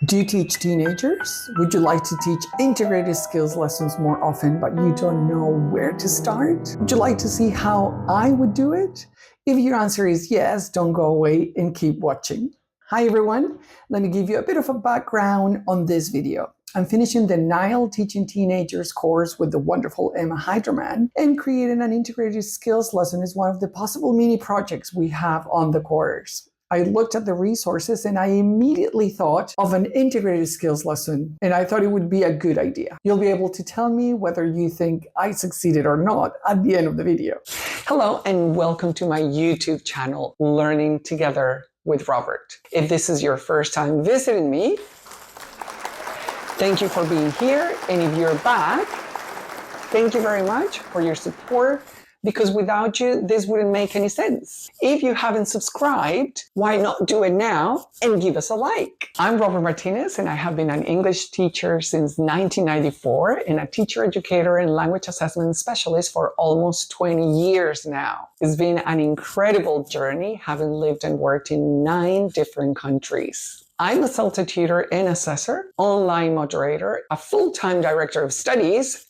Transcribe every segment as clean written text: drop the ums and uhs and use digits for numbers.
Do you teach teenagers? Would you like to teach integrated skills lessons more often, but you don't know where to start? Would you like to see how I would do it? If your answer is yes, don't go away and keep watching. Hi everyone, let me give you a bit of a background on this video. I'm finishing the NILE Teaching Teenagers course with the wonderful Emma Heiderman, and creating an integrated skills lesson is one of the possible mini projects we have on the course. I looked at the resources and I immediately thought of an integrated skills lesson, and I thought it would be a good idea. You'll be able to tell me whether you think I succeeded or not at the end of the video. Hello and welcome to my YouTube channel, Learning Together with Robert. If this is your first time visiting me, thank you for being here. And if you're back, thank you very much for your support, because without you, this wouldn't make any sense. If you haven't subscribed, why not do it now and give us a like? I'm Robert Martinez, and I have been an English teacher since 1994 and a teacher educator and language assessment specialist for almost 20 years now. It's been an incredible journey, having lived and worked in 9 different countries. I'm a CELTA tutor and assessor, online moderator, a full-time director of studies,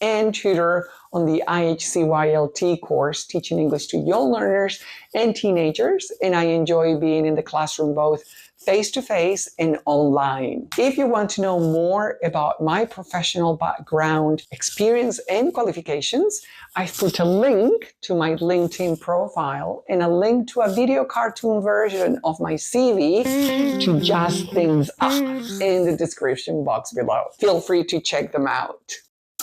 and tutor on the IHCYLT course, Teaching English to Young Learners and Teenagers, and I enjoy being in the classroom both face-to-face and online. If you want to know more about my professional background, experience, and qualifications, I've put a link to my LinkedIn profile and a link to a video cartoon version of my CV to jazz things up in the description box below. Feel free to check them out.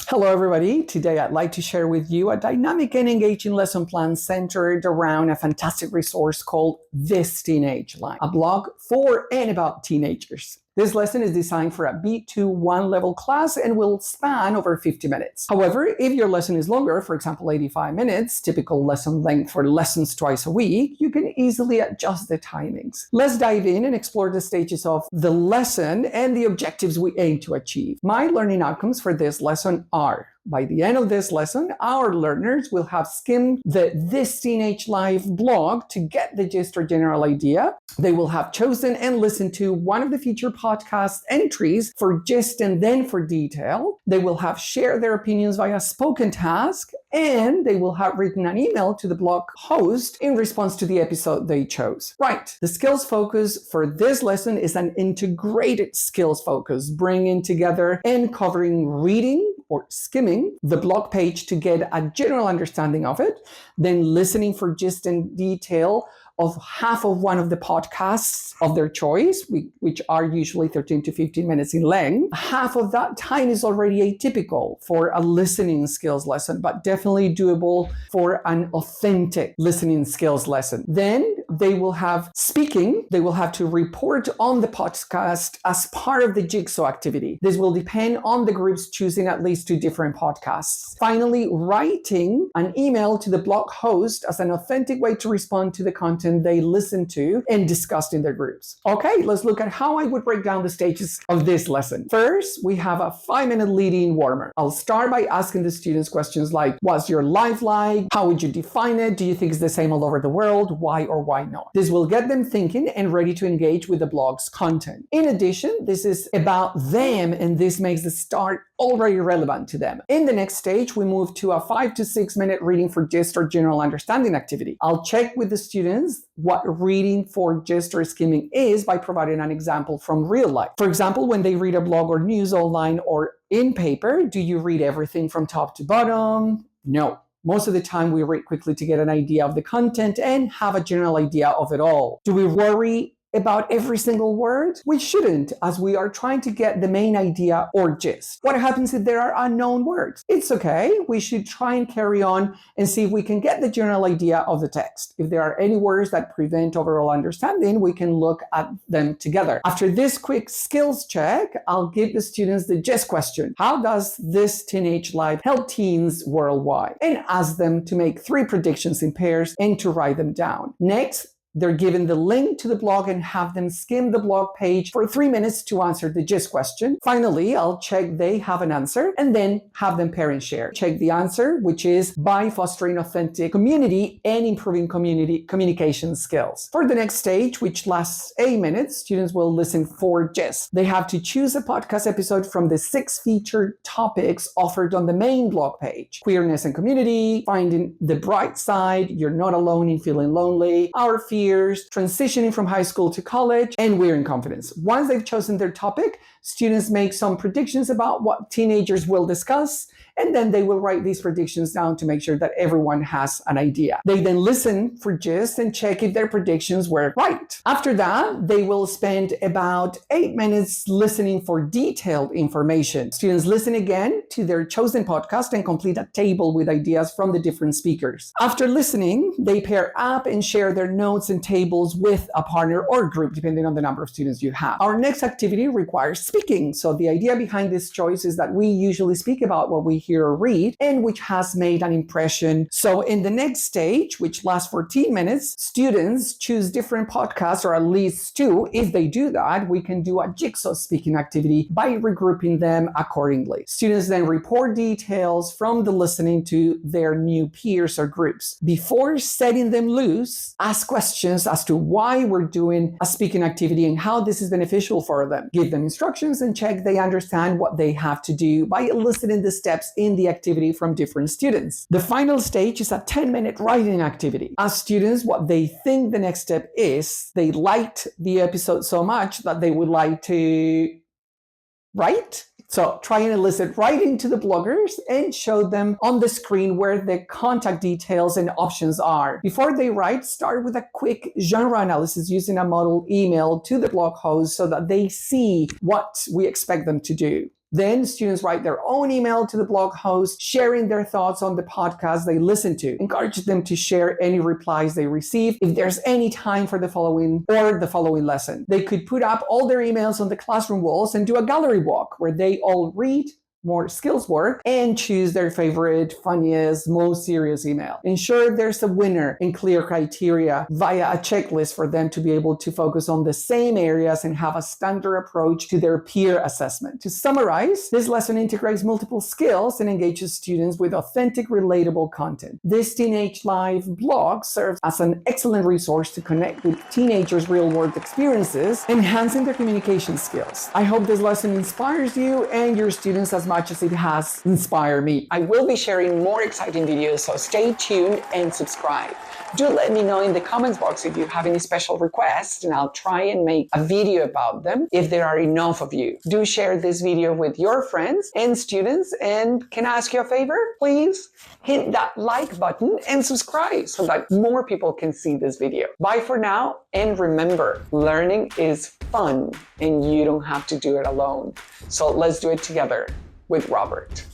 Hello everybody, today I'd like to share with you a dynamic and engaging lesson plan centered around a fantastic resource called This Teenage Life, a blog for and about teenagers. This lesson is designed for a B2-1 level class and will span over 50 minutes. However, if your lesson is longer, for example 85 minutes, typical lesson length for lessons twice a week, you can easily adjust the timings. Let's dive in and explore the stages of the lesson and the objectives we aim to achieve. My learning outcomes for this lesson are: by the end of this lesson, our learners will have skimmed the This Teenage Life blog to get the gist or general idea. They will have chosen and listened to one of the featured podcast entries for gist and then for detail. They will have shared their opinions via spoken task, and they will have written an email to the blog host in response to the episode they chose. Right, the skills focus for this lesson is an integrated skills focus, bringing together and covering reading or skimming the blog page to get a general understanding of it, then listening for gist and detail of half of one of the podcasts of their choice, which are usually 13 to 15 minutes in length. Half of that time is already atypical for a listening skills lesson, but definitely doable for an authentic listening skills lesson. Then they will have speaking. They will have to report on the podcast as part of the jigsaw activity. This will depend on the groups choosing at least 2 different podcasts. Finally, writing an email to the blog host as an authentic way to respond to the content they listened to and discussed in their groups. Okay, let's look at how I would break down the stages of this lesson. First, we have a 5-minute lead-in warmer. I'll start by asking the students questions like, what's your life like? How would you define it? Do you think it's the same all over the world? Why or why not? This will get them thinking and ready to engage with the blog's content. In addition, this is about them, and this makes the start already relevant to them. In the next stage, we move to a 5 to 6 minute reading for gist or general understanding activity. I'll check with the students what reading for gist or skimming is by providing an example from real life. For example, when they read a blog or news online or in paper, do you read everything from top to bottom? No. Most of the time, we read quickly to get an idea of the content and have a general idea of it all. Do we worry about every single word? We shouldn't, as we are trying to get the main idea or gist. What happens if there are unknown words? It's okay. We should try and carry on and see if we can get the general idea of the text. If there are any words that prevent overall understanding, we can look at them together. After this quick skills check, I'll give the students the gist question. How does This Teenage Life help teens worldwide? And ask them to make 3 predictions in pairs and to write them down. Next, They're given the link to the blog and have them skim the blog page for 3 minutes to answer the gist question. Finally, I'll check they have an answer and then have them pair and share. Check the answer, which is by fostering authentic community and improving communication skills. For the next stage, which lasts 8 minutes, students will listen for gist. They have to choose a podcast episode from the 6 featured topics offered on the main blog page: queerness and community, finding the bright side, you're not alone in feeling lonely, our fears, transitioning from high school to college, and we're in confidence. Once they've chosen their topic, students make some predictions about what teenagers will discuss, and then they will write these predictions down to make sure that everyone has an idea. They then listen for gist and check if their predictions were right. After that, they will spend about 8 minutes listening for detailed information. Students listen again to their chosen podcast and complete a table with ideas from the different speakers. After listening, they pair up and share their notes and tables with a partner or group, depending on the number of students you have. Our next activity requires speaking. So the idea behind this choice is that we usually speak about what we hear or read and which has made an impression. So in the next stage, which lasts 14 minutes, students choose different podcasts, or at least 2. If they do that, we can do a jigsaw speaking activity by regrouping them accordingly. Students then report details from the listening to their new peers or groups. Before setting them loose, ask questions as to why we're doing a speaking activity and how this is beneficial for them. Give them instructions and check they understand what they have to do by eliciting the steps in the activity from different students. The final stage is a 10-minute writing activity. Ask students what they think the next step is. They liked the episode so much that they would like to write. So try and elicit writing to the bloggers and show them on the screen where the contact details and options are. Before they write, start with a quick genre analysis using a model email to the blog host so that they see what we expect them to do. Then students write their own email to the blog host, sharing their thoughts on the podcast they listen to. Encourage them to share any replies they receive if there's any time for the following lesson. They could put up all their emails on the classroom walls and do a gallery walk where they all read more skills work and choose their favorite, funniest, most serious email. Ensure there's a winner and clear criteria via a checklist for them to be able to focus on the same areas and have a standard approach to their peer assessment. To summarize, this lesson integrates multiple skills and engages students with authentic, relatable content. This Teenage Live blog serves as an excellent resource to connect with teenagers' real-world experiences, enhancing their communication skills. I hope this lesson inspires you and your students as much as it has inspired me. I will be sharing more exciting videos, so stay tuned and subscribe. Do let me know in the comments box if you have any special requests, and I'll try and make a video about them if there are enough of you. Do share this video with your friends and students, and can I ask you a favor? Please hit that like button and subscribe so that more people can see this video. Bye for now, and remember, learning is fun and you don't have to do it alone. So let's do it together with Robert.